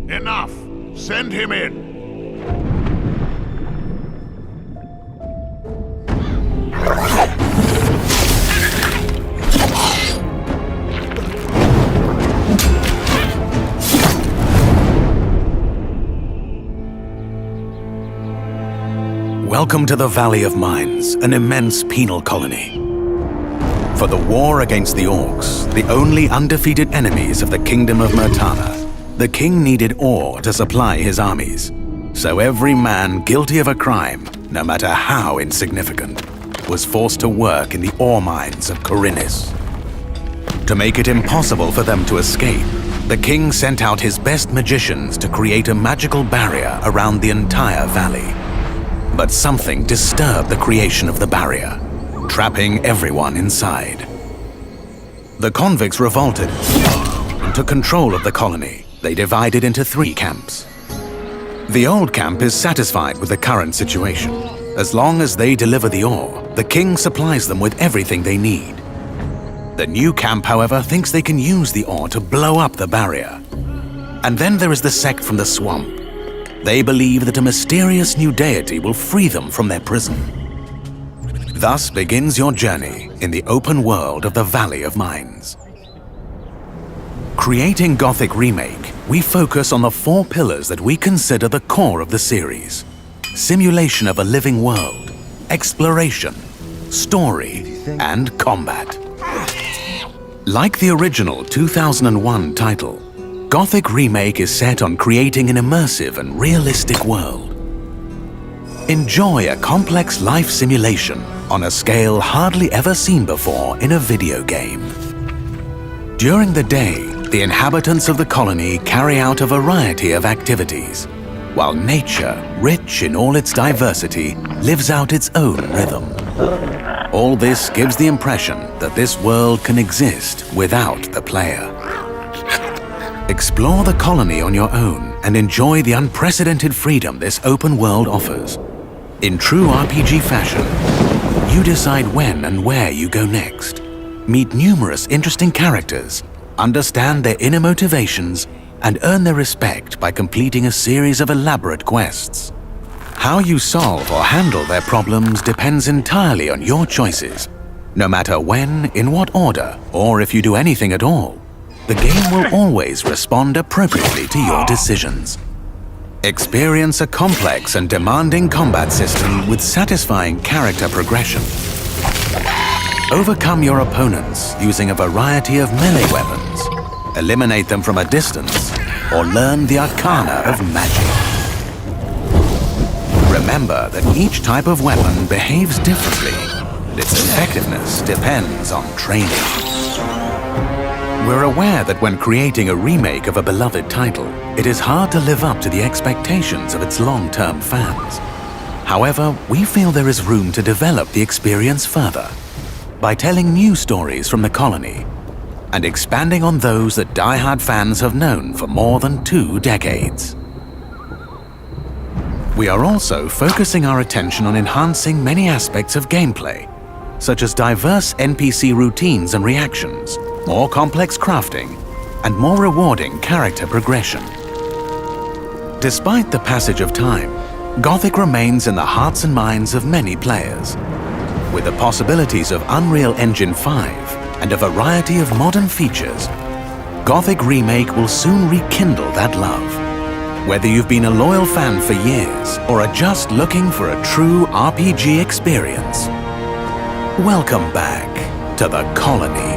Enough! Send him in! Welcome to the Valley of Mines, an immense penal colony. For the war against the orcs, the only undefeated enemies of the Kingdom of Murtana, the king needed ore to supply his armies. So every man guilty of a crime, no matter how insignificant, was forced to work in the ore mines of Khorinis. To make it impossible for them to escape, the king sent out his best magicians to create a magical barrier around the entire valley. But something disturbed the creation of the barrier, trapping everyone inside. The convicts revolted and took control of the colony. They divided into 3 camps. The old camp is satisfied with the current situation. As long as they deliver the ore, the king supplies them with everything they need. The new camp, however, thinks they can use the ore to blow up the barrier. And then there is the sect from the swamp. They believe that a mysterious new deity will free them from their prison. Thus begins your journey in the open world of the Valley of Mines. Creating Gothic Remake, we focus on the 4 pillars that we consider the core of the series: simulation of a living world, exploration, story, and combat. Like the original 2001 title, Gothic Remake is set on creating an immersive and realistic world. Enjoy a complex life simulation on a scale hardly ever seen before in a video game. During the day, the inhabitants of the colony carry out a variety of activities, while nature, rich in all its diversity, lives out its own rhythm. All this gives the impression that this world can exist without the player. Explore the colony on your own and enjoy the unprecedented freedom this open world offers. In true RPG fashion, you decide when and where you go next. Meet numerous interesting characters, understand their inner motivations, and earn their respect by completing a series of elaborate quests. How you solve or handle their problems depends entirely on your choices. No matter when, in what order, or if you do anything at all, the game will always respond appropriately to your decisions. Experience a complex and demanding combat system with satisfying character progression. Overcome your opponents using a variety of melee weapons, eliminate them from a distance, or learn the arcana of magic. Remember that each type of weapon behaves differently, and its effectiveness depends on training. We're aware that when creating a remake of a beloved title, it is hard to live up to the expectations of its long-term fans. However, we feel there is room to develop the experience further by telling new stories from the colony and expanding on those that die-hard fans have known for more than 2 decades. We are also focusing our attention on enhancing many aspects of gameplay, such as diverse NPC routines and reactions, more complex crafting, and more rewarding character progression. Despite the passage of time, Gothic remains in the hearts and minds of many players. With the possibilities of Unreal Engine 5 and a variety of modern features, Gothic Remake will soon rekindle that love. Whether you've been a loyal fan for years or are just looking for a true RPG experience, welcome back to the colony.